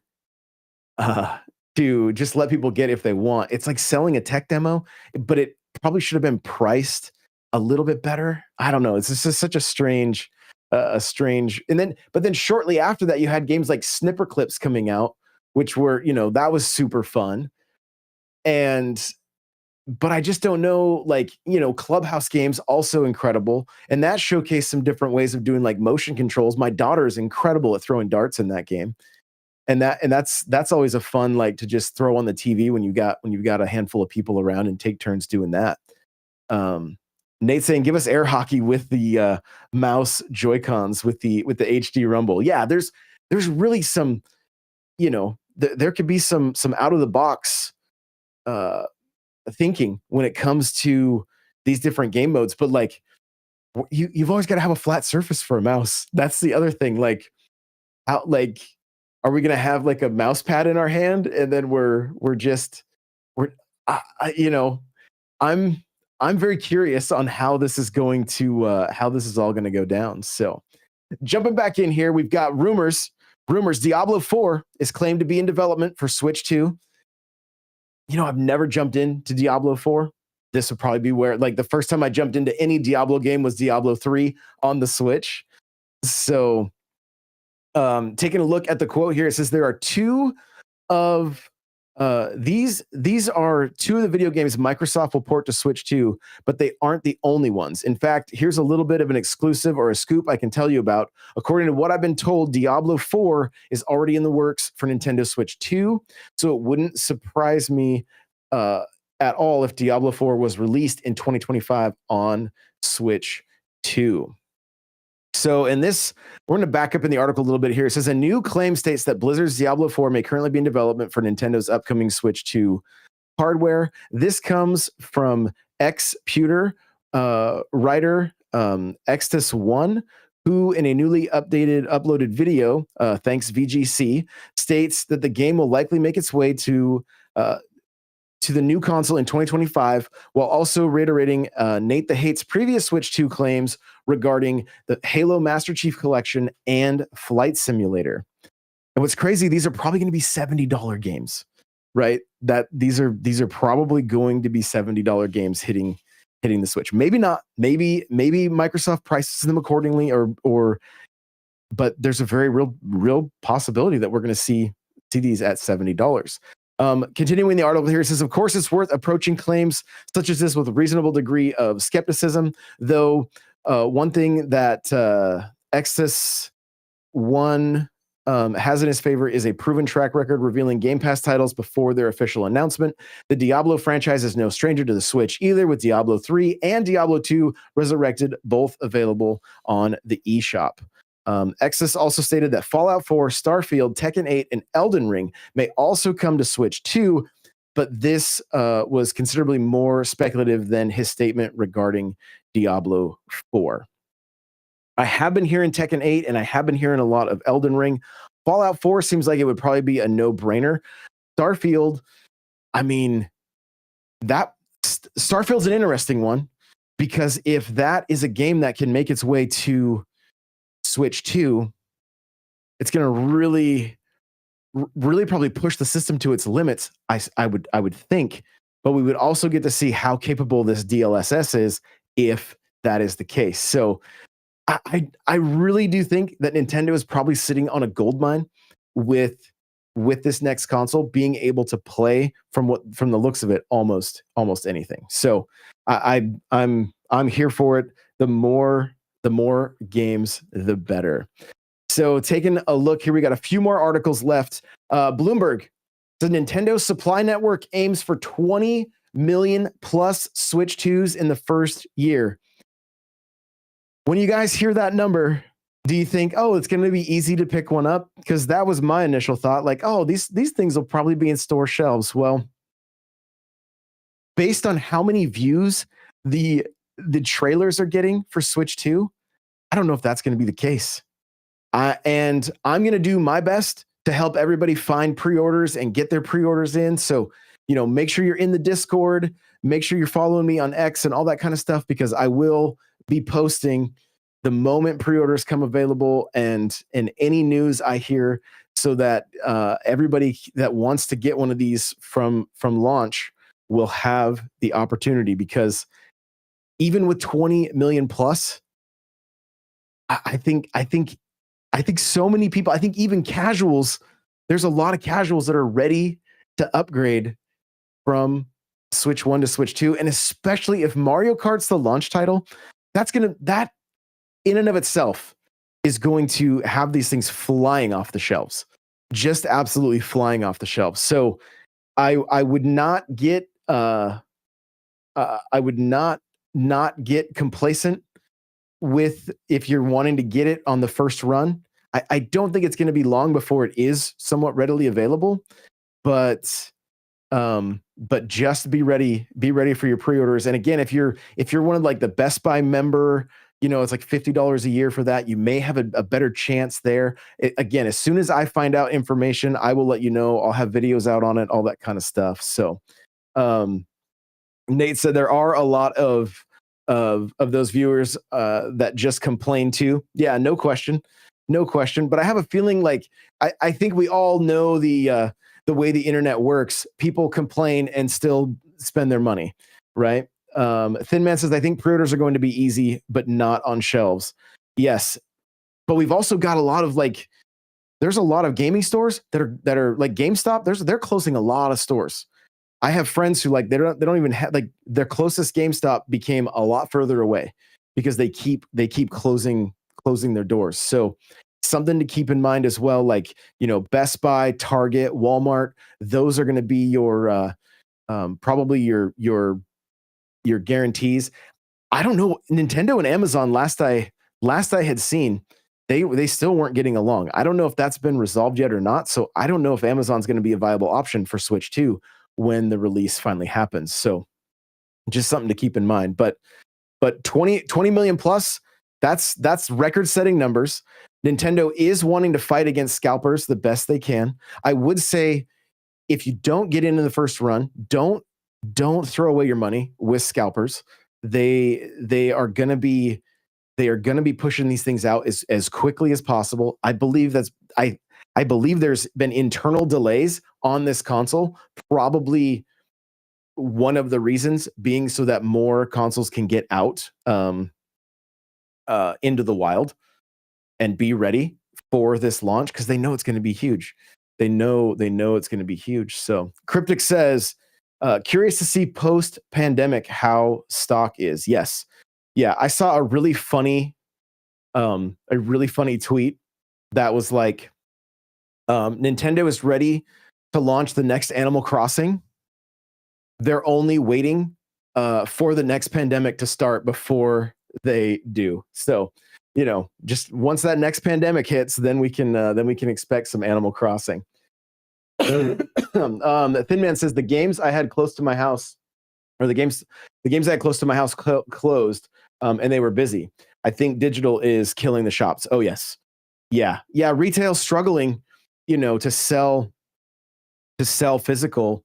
just let people get if they want? It's like selling a tech demo, but it probably should have been priced a little bit better. I don't know. It's just such a strange, but then shortly after that, you had games like Snipper Clips coming out, which were, that was super fun. But I just don't know, like, Clubhouse games also incredible. And that showcased some different ways of doing like motion controls. My daughter is incredible at throwing darts in that game. And that's always a fun, like, to just throw on the TV when you've got a handful of people around and take turns doing that. Nate saying, give us air hockey with the mouse Joy-Cons with the HD rumble. Yeah, there's really some, there could be some out of the box thinking when it comes to these different game modes. But like you've always got to have a flat surface for a mouse. That's the other thing. Like, are we gonna have like a mouse pad in our hand and then I'm very curious on how this is going to how this is all going to go down. So jumping back in here, we've got rumors. Diablo 4 is claimed to be in development for Switch 2. I've never jumped into Diablo 4. This would probably be where, like, the first time I jumped into any Diablo game was Diablo 3 on the Switch. So taking a look at the quote here, it says there are two of these are two of the video games Microsoft will port to Switch 2, but they aren't the only ones. In fact, here's a little bit of an exclusive or a scoop I can tell you about. According to what I've been told, Diablo 4 is already in the works for Nintendo Switch 2, so it wouldn't surprise me at all if Diablo 4 was released in 2025 on Switch 2. So in this, we're going to back up in the article a little bit here. It says a new claim states that Blizzard's Diablo 4 may currently be in development for Nintendo's upcoming Switch 2 hardware. This comes from Xputer writer Xtus1, who in a newly uploaded video, thanks VGC, states that the game will likely make its way to the new console in 2025, while also reiterating Nate the Hate's previous Switch 2 claims regarding the Halo Master Chief Collection and Flight Simulator. And what's crazy, these are probably going to be $70 games, right? That these are probably going to be $70 games hitting the Switch. Maybe not. Maybe Microsoft prices them accordingly, but there's a very real possibility that we're going to see these at $70. Continuing the article here, it says, of course, it's worth approaching claims such as this with a reasonable degree of skepticism, though one thing that Xtus1 has in his favor is a proven track record revealing Game Pass titles before their official announcement. The Diablo franchise is no stranger to the Switch either, with Diablo 3 and Diablo 2 Resurrected both available on the eShop. Xtus also stated that Fallout 4, Starfield, Tekken 8, and Elden Ring may also come to Switch 2, but this was considerably more speculative than his statement regarding Diablo 4. I have been hearing Tekken 8, and I have been hearing a lot of Elden Ring. Fallout 4 seems like it would probably be a no-brainer. Starfield, I mean, Starfield's an interesting one, because if that is a game that can make its way to Switch 2, it's going to really probably push the system to its limits. I would think, but we would also get to see how capable this DLSS is if that is the case. So I really do think that Nintendo is probably sitting on a gold mine with this next console, being able to play from the looks of it almost anything. So I'm here for it. The more games, the better. So taking a look here, we got a few more articles left. Bloomberg, the Nintendo supply network aims for 20 million plus Switch 2s in the first year. When you guys hear that number, do you think, oh, it's going to be easy to pick one up? Because that was my initial thought. Like, oh, these things will probably be in store shelves. Well, based on how many views the trailers are getting for Switch 2, I don't know if that's going to be the case. And I'm going to do my best to help everybody find pre-orders and get their pre-orders in. So, make sure you're in the Discord, make sure you're following me on X and all that kind of stuff, because I will be posting the moment pre-orders come available and any news I hear, so that everybody that wants to get one of these from launch will have the opportunity. Because even with 20 million plus, I think so many people, I think even casuals, there's a lot of casuals that are ready to upgrade from Switch 1 to Switch 2. And especially if Mario Kart's the launch title, that in and of itself is going to have these things flying off the shelves, just absolutely flying off the shelves. So I would not get get complacent with, if you're wanting to get it on the first run. I don't think it's going to be long before it is somewhat readily available, but just be ready for your pre-orders. And again, if you're one of like the Best Buy member, it's like $50 a year for that, you may have a better chance there. Again, as soon as I find out information, I will let you know. I'll have videos out on it, all that kind of stuff. So Nate said there are a lot of those viewers that just complain too. Yeah, no question. But I have a feeling like I think we all know the way the internet works. People complain and still spend their money, right? Thin Man says, I think pre-orders are going to be easy, but not on shelves. Yes, but we've also got a lot of there's a lot of gaming stores that are like GameStop. They're closing a lot of stores. I have friends who they don't even have, their closest GameStop became a lot further away because they keep closing their doors. So something to keep in mind as well. Best Buy, Target, Walmart, those are going to be your probably your guarantees. I don't know, Nintendo and Amazon, last I had seen, they still weren't getting along. I don't know if that's been resolved yet or not. So I don't know if Amazon's going to be a viable option for Switch 2 when the release finally happens. So just something to keep in mind. But 20 million plus, that's record-setting numbers. Nintendo is wanting to fight against scalpers the best they can. I would say, if you don't get into the first run, don't throw away your money with scalpers. They are going to be pushing these things out as quickly as possible. I believe I believe there's been internal delays on this console, probably one of the reasons being so that more consoles can get out into the wild and be ready for this launch, because they know it's going to be huge. They know it's going to be huge. So Cryptic says, curious to see post-pandemic how stock is. Yes. Yeah, I saw a really funny tweet that was like, Nintendo is ready to launch the next Animal Crossing. They're only waiting for the next pandemic to start before they do. So, just once that next pandemic hits, then we can expect some Animal Crossing. Thin Man says, the games I had close to my house, or the games I had close to my house closed, and they were busy. I think digital is killing the shops. Oh yes, yeah. Retail's struggling, to sell physical.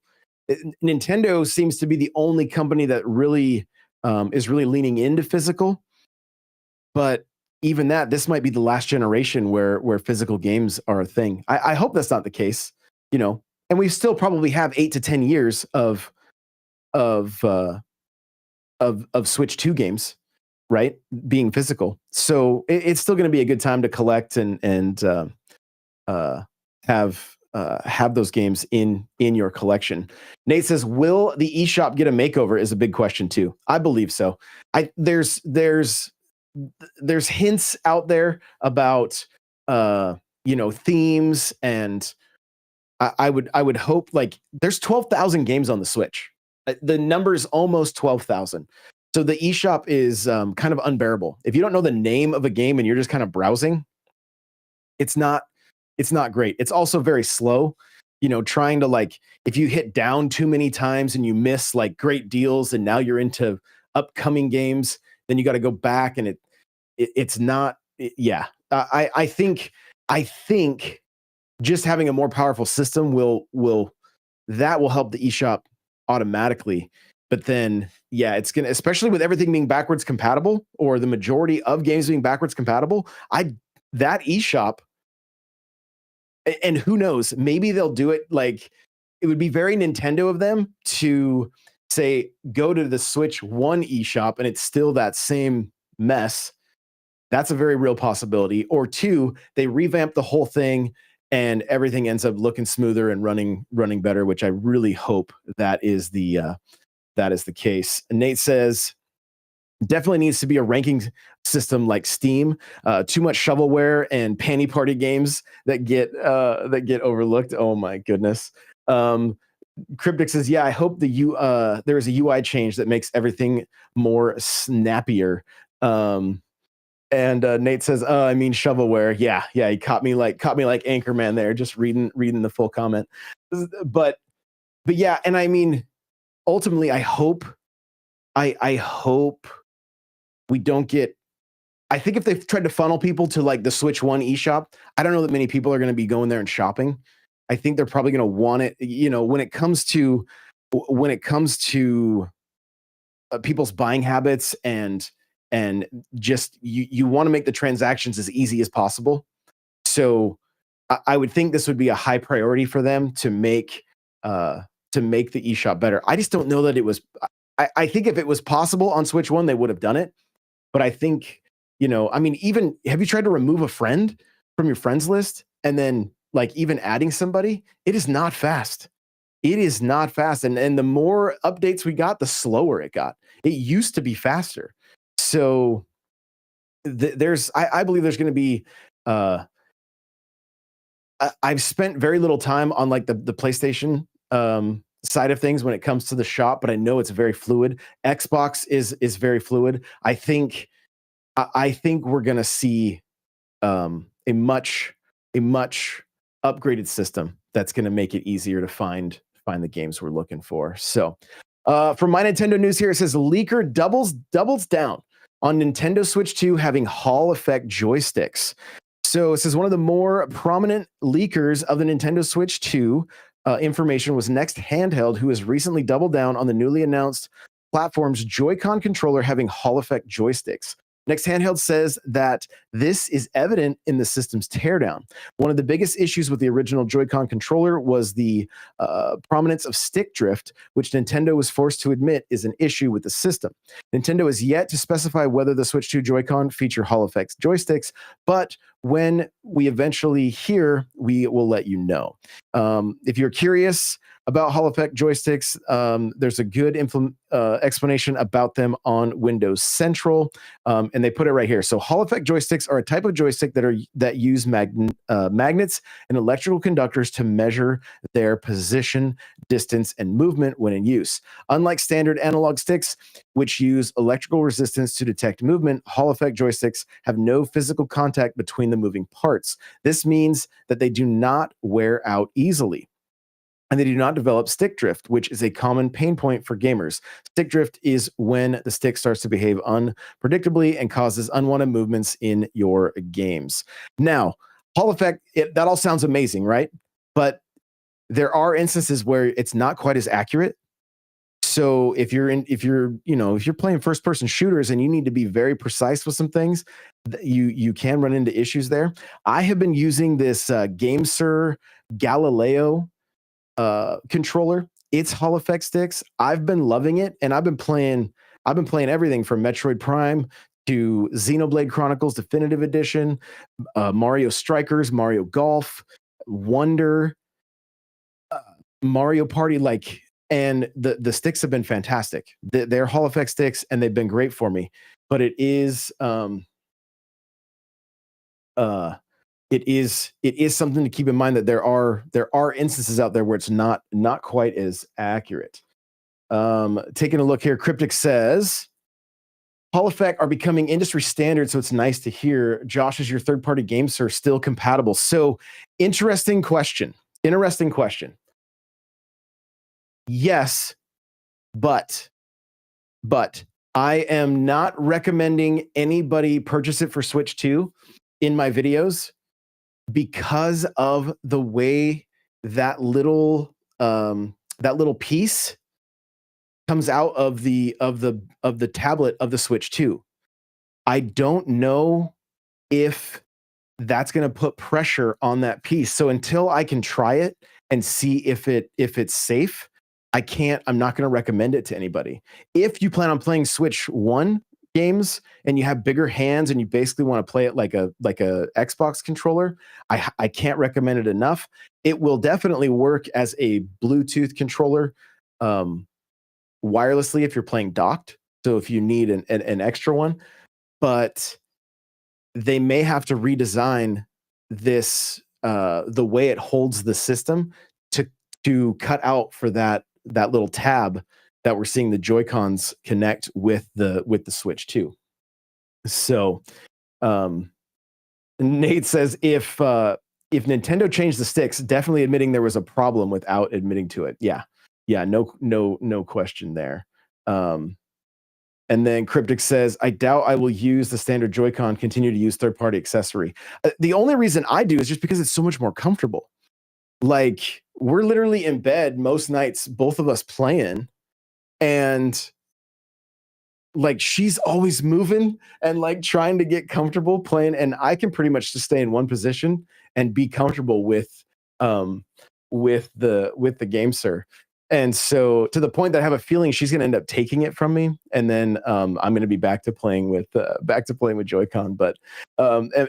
Nintendo seems to be the only company that really is really leaning into physical. But even that, this might be the last generation where physical games are a thing. I hope that's not the case, you know. And we still probably have 8 to 10 years of uh, of Switch 2 games, right? Being physical. So it's still going to be a good time to collect and uh, have those games in your collection. Nate says, "Will the eShop get a makeover?" Is a big question too. I believe so. There's hints out there about themes, and I would hope, like, there's 12,000 games on the Switch. The number is almost 12,000. So the eShop is kind of unbearable. If you don't know the name of a game and you're just kind of browsing, it's not great. It's also very slow. Trying to, like, if you hit down too many times and you miss like great deals and now you're into upcoming games, then you got to go back, and it's not yeah. I think just having a more powerful system will help the eShop automatically. But then, yeah, it's gonna, especially with everything being backwards compatible, or the majority of games being backwards compatible. That eShop, and who knows, maybe they'll do it, like, it would be very Nintendo of them to say go to the Switch 1 eShop and it's still that same mess. That's a very real possibility. Or two, they revamp the whole thing and everything ends up looking smoother and running better, which I really hope that is the case. Nate says, definitely needs to be a ranking system like Steam. Too much shovelware and panty party games that get overlooked. Oh my goodness. Cryptic says, yeah, I hope there is a UI change that makes everything more snappier. And Nate says, I mean shovelware. Yeah, he caught me like Anchorman there, just reading the full comment. But yeah, and I mean, ultimately, I hope we don't get. I think if they've tried to funnel people to like the Switch 1 eShop, I don't know that many people are going to be going there and shopping. I think they're probably going to want it. When it comes to people's buying habits, and just you want to make the transactions as easy as possible. So I would think this would be a high priority for them to make the eShop better. I just don't know that it was. I think if it was possible on Switch 1, they would have done it. But I think, I mean, even, have you tried to remove a friend from your friends list and then, like, even adding somebody? It is not fast. It is not fast. And the more updates we got, the slower it got. It used to be faster. So I believe there's going to be, I've spent very little time on like the PlayStation side of things when it comes to the shop, but I know it's very fluid. Xbox is very fluid. I think we're gonna see a much upgraded system that's gonna make it easier to find the games we're looking for. So from My Nintendo News here, it says leaker doubles down on Nintendo Switch 2 having Hall effect joysticks. So it says one of the more prominent leakers of the Nintendo Switch 2 information was Next Handheld, who has recently doubled down on the newly announced platform's Joy-Con controller having Hall effect joysticks. Next Handheld says that this is evident in the system's teardown. One of the biggest issues with the original Joy-Con controller was the prominence of stick drift, which Nintendo was forced to admit is an issue with the system. Nintendo has yet to specify whether the Switch 2 Joy-Con feature Hall effect joysticks, but when we eventually hear, we will let you know. If you're curious about Hall effect joysticks, there's a good explanation about them on Windows Central, and they put it right here. So Hall effect joysticks are a type of joystick that use magnets and electrical conductors to measure their position, distance, and movement when in use. Unlike standard analog sticks, which use electrical resistance to detect movement, Hall effect joysticks have no physical contact between the moving parts. This means that they do not wear out easily, and they do not develop stick drift, which is a common pain point for gamers. Stick drift is when the stick starts to behave unpredictably and causes unwanted movements in your games. Now, Hall effect, that all sounds amazing, right? But there are instances where it's not quite as accurate. So if you're playing first person shooters and you need to be very precise with some things, you can run into issues there. I have been using this GameSir Galileo controller. It's Hall effect sticks. I've been loving it, and I've been playing everything from Metroid Prime to Xenoblade Chronicles Definitive Edition, Mario Strikers, Mario Golf, Wonder, Mario Party, like, and the sticks have been fantastic. They're Hall effect sticks, and they've been great for me. But it is something to keep in mind that there are instances out there where it's not quite as accurate. Taking a look here, Cryptic says Hall effect are becoming industry standard, so it's nice to hear. Josh, is your third-party games are still compatible? So, interesting question. Yes, but I am not recommending anybody purchase it for Switch 2 in my videos because of the way that little piece comes out of the tablet of the Switch 2. I don't know if that's going to put pressure on that piece. So until I can try it and see if it's safe, I'm not going to recommend it to anybody. If you plan on playing Switch 1 games and you have bigger hands and you basically want to play it like a Xbox controller, I can't recommend it enough. It will definitely work as a Bluetooth controller wirelessly if you're playing docked. So if you need an extra one, but they may have to redesign this the way it holds the system to cut out for that little tab that we're seeing the Joy-Cons connect with the Switch 2. So Nate says if Nintendo changed the sticks, definitely admitting there was a problem without admitting to it. Yeah, no question there. And then Cryptic says, I doubt I will use the standard Joy-Con, continue to use third-party accessory. The only reason I do is just because it's so much more comfortable. Like, we're literally in bed most nights, both of us playing, and like she's always moving and like trying to get comfortable playing, and I can pretty much just stay in one position and be comfortable with the GameSir. And so to the point that I have a feeling she's going to end up taking it from me, and then I'm going to be back to playing with Joy-Con. But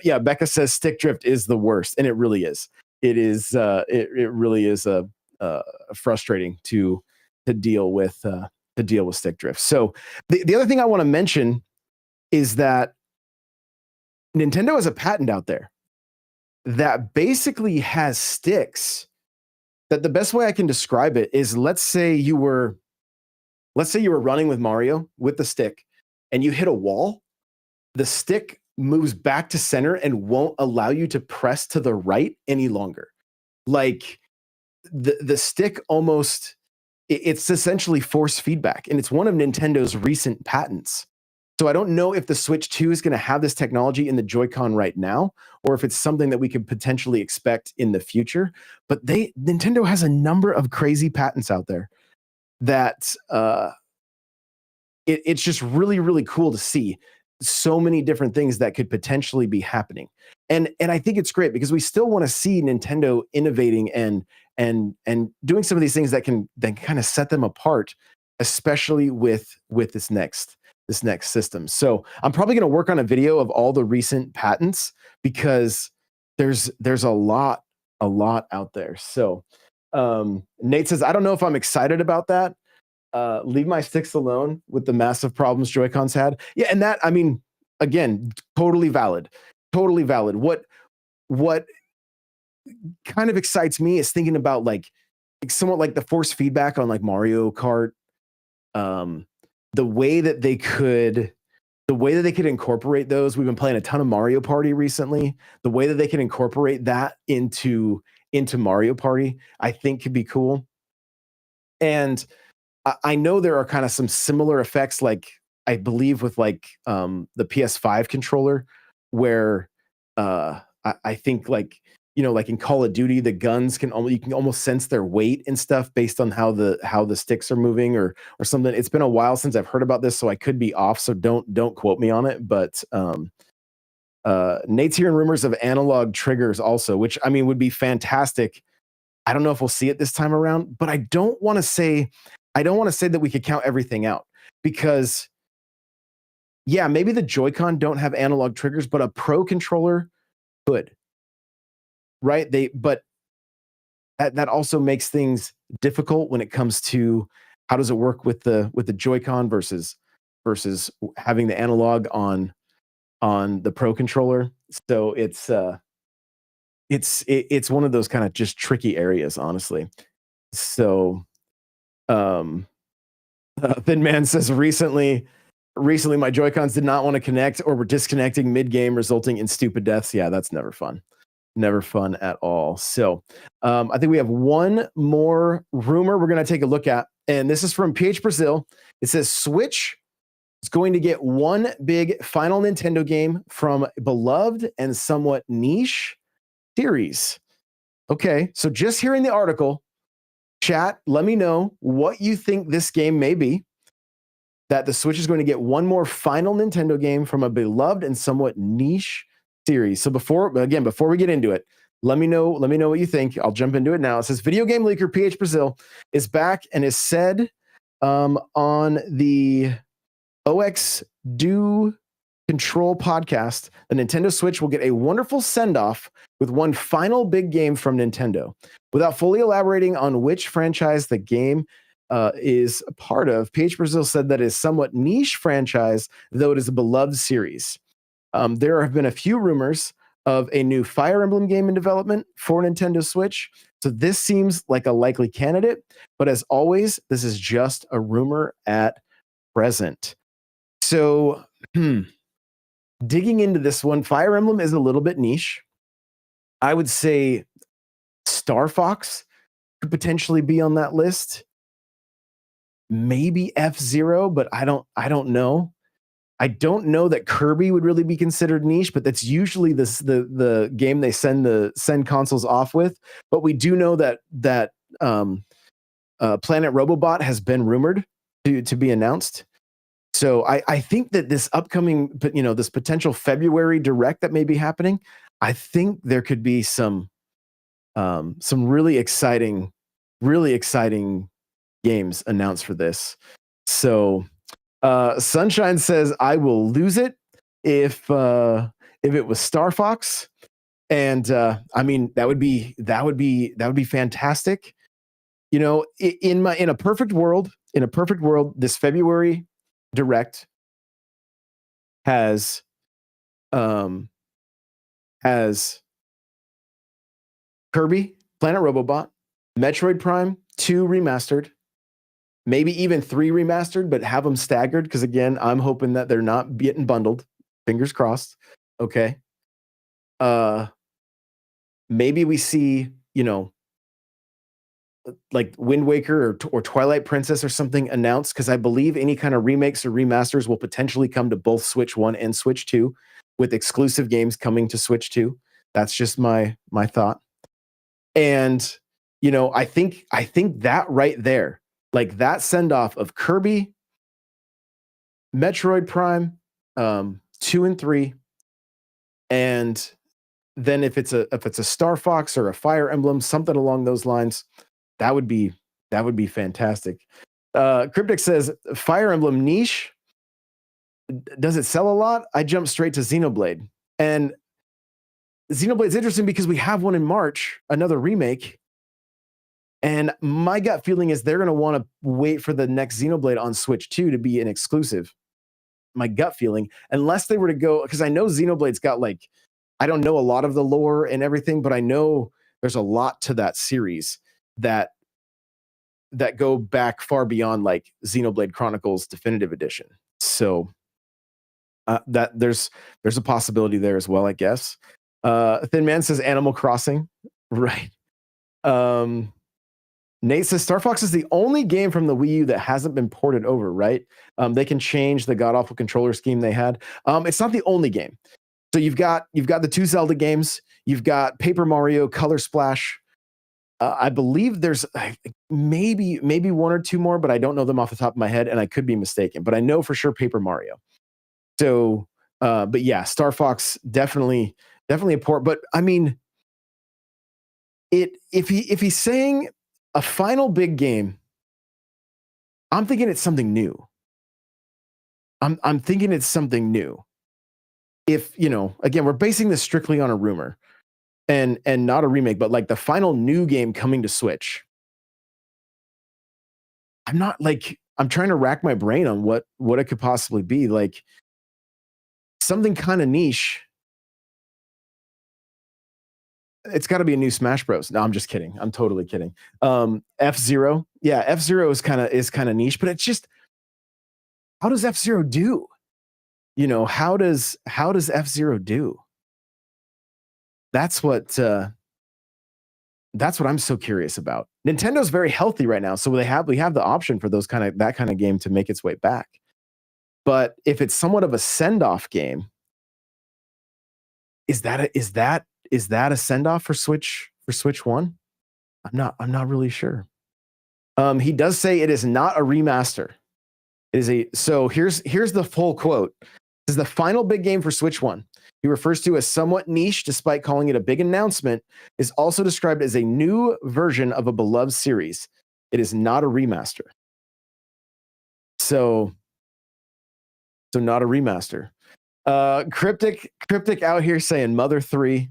yeah, Becca says stick drift is the worst, and it really is. It is. It really is frustrating to deal with stick drift. So the other thing I want to mention is that Nintendo has a patent out there that basically has sticks. That the best way I can describe it is, let's say you were running with Mario with the stick and you hit a wall, the stick moves back to center and won't allow you to press to the right any longer. Like the stick almost, it's essentially force feedback, and it's one of Nintendo's recent patents. So I don't know if the Switch 2 is going to have this technology in the Joy-Con right now, or if it's something that we could potentially expect in the future. But Nintendo has a number of crazy patents out there that it's just really, really cool to see so many different things that could potentially be happening. And I think it's great because we still want to see Nintendo innovating and doing some of these things that can then kind of set them apart, especially with this next system. So I'm probably going to work on a video of all the recent patents because there's a lot out there. So Nate says, I don't know if I'm excited about that. Leave my sticks alone with the massive problems Joy-Cons had. Yeah, and that, I mean, again, totally valid. What kind of excites me is thinking about like somewhat like the force feedback on like Mario Kart. The way that they could incorporate those. We've been playing a ton of Mario Party recently. The way that they can incorporate that into Mario Party, I think could be cool. And I know there are kind of some similar effects, like I believe with like the PS5 controller, where I think like like in Call of Duty, the guns you can almost sense their weight and stuff based on how the sticks are moving or something. It's been a while since I've heard about this, so I could be off. So don't quote me on it. But Nate's hearing rumors of analog triggers also, which I mean would be fantastic. I don't know if we'll see it this time around, but I don't want to say that we could count everything out because yeah, maybe the Joy-Con don't have analog triggers, but a Pro controller could. Right? But that also makes things difficult when it comes to how does it work with the Joy-Con versus having the analog on the Pro controller. So it's one of those kind of just tricky areas, honestly. So Thin Man says recently my Joy-Cons did not want to connect or were disconnecting mid-game, resulting in stupid deaths. Yeah, that's never fun. Never fun at all. So I think we have one more rumor we're going to take a look at, and this is from PH Brazil. It says Switch is going to get one big final Nintendo game from beloved and somewhat niche series. Okay, so just hearing the article, chat, let me know what you think this game may be. That the Switch is going to get one more final Nintendo game from a beloved and somewhat niche series. So before we get into it, let me know what you think. I'll jump into it now. It says video game leaker PH Brazil is back and is said on the OX Do Control podcast, the Nintendo Switch will get a wonderful send-off with one final big game from Nintendo. Without fully elaborating on which franchise the game is a part of, PH Brazil said that it is somewhat niche franchise, though it is a beloved series. There have been a few rumors of a new Fire Emblem game in development for Nintendo Switch. So this seems like a likely candidate, but as always, this is just a rumor at present. So digging into this one, Fire Emblem is a little bit niche. I would say Star Fox could potentially be on that list. Maybe F-Zero, but I don't know. I don't know that Kirby would really be considered niche, but that's usually the game they send consoles off with. But we do know that Planet Robobot has been rumored to be announced. So I think that this upcoming, this potential February direct that may be happening, I think there could be some really exciting games announced for this. So Sunshine says I will lose it if it was Star Fox, and I mean that would be fantastic. In a perfect world, this February direct has Kirby, Planet Robobot, Metroid Prime 2 remastered, maybe even 3 remastered, but have them staggered because again, I'm hoping that they're not getting bundled. Fingers crossed. Okay. Maybe we see, like Wind Waker or Twilight Princess or something announced, because I believe any kind of remakes or remasters will potentially come to both Switch 1 and Switch 2, with exclusive games coming to Switch 2. That's just my thought. And I think that right there, like that send off of Kirby, Metroid Prime 2 and 3, and then if it's a Star Fox or a Fire Emblem, something along those lines, that would be fantastic. Cryptic says Fire Emblem niche. Does it sell a lot? I jumped straight to Xenoblade, and Xenoblade's interesting because we have one in March, another remake. And my gut feeling is they're going to want to wait for the next Xenoblade on Switch 2 to be an exclusive. My gut feeling, unless they were to go, because I know Xenoblade's got I don't know a lot of the lore and everything, but I know there's a lot to that series that go back far beyond like Xenoblade Chronicles Definitive Edition. So that there's a possibility there as well, I guess. Thin Man says Animal Crossing, right? Nate says Star Fox is the only game from the Wii U that hasn't been ported over, right? They can change the god awful controller scheme they had. It's not the only game. So you've got the 2 Zelda games, You've got Paper Mario Color Splash. I believe there's maybe one or two more, but I don't know them off the top of my head, and I could be mistaken. But I know for sure Paper Mario. So, but yeah, Star Fox definitely a port. But I mean, if he's saying a final big game, I'm thinking it's something new. I'm thinking it's something new. If again, we're basing this strictly on a rumor. And not a remake, but like the final new game coming to Switch. I'm trying to rack my brain on what it could possibly be. Like something kind of niche. It's got to be a new Smash Bros. No, I'm just kidding. I'm totally kidding. F-Zero. Yeah, F-Zero is kind of niche, but it's just, how does F-Zero do? How does F-Zero do? That's what I'm so curious about. Nintendo's very healthy right now, so we have the option for that kind of game to make its way back. But if it's somewhat of a send-off game, is that a send-off for Switch 1? I'm not really sure. He does say it is not a remaster. So here's the full quote. This is the final big game for Switch 1. He refers to as somewhat niche, despite calling it a big announcement, is also described as a new version of a beloved series. It is not a remaster. So not a remaster. Cryptic out here saying Mother 3.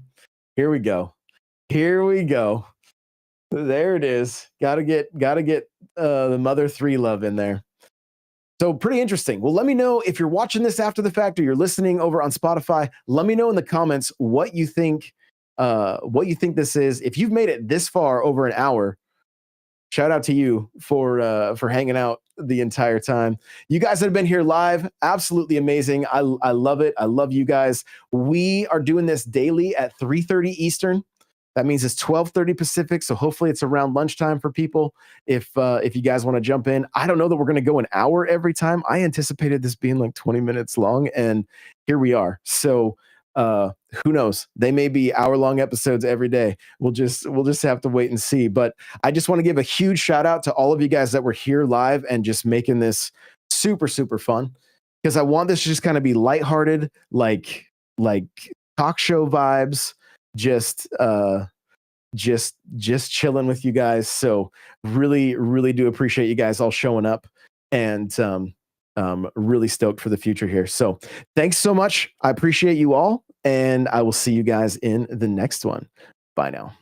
Here we go. There it is. Gotta get the Mother 3 love in there. So pretty interesting. Well, let me know if you're watching this after the fact or you're listening over on Spotify. Let me know in the comments what you think this is. If you've made it this far over an hour, shout out to you for hanging out the entire time. You guys that have been here live, absolutely amazing. I love it. I love you guys. We are doing this daily at 3:30 Eastern. That means it's 12:30 Pacific, so hopefully it's around lunchtime for people. If you guys want to jump in, I don't know that we're going to go an hour every time. I anticipated this being like 20 minutes long, and here we are. So who knows? They may be hour-long episodes every day. We'll just have to wait and see. But I just want to give a huge shout out to all of you guys that were here live and just making this super, super fun, because I want this to just kind of be lighthearted, like talk show vibes. Just chilling with you guys. So really, really do appreciate you guys all showing up, and really stoked for the future here. So thanks so much. I appreciate you all, and I will see you guys in the next one. Bye now.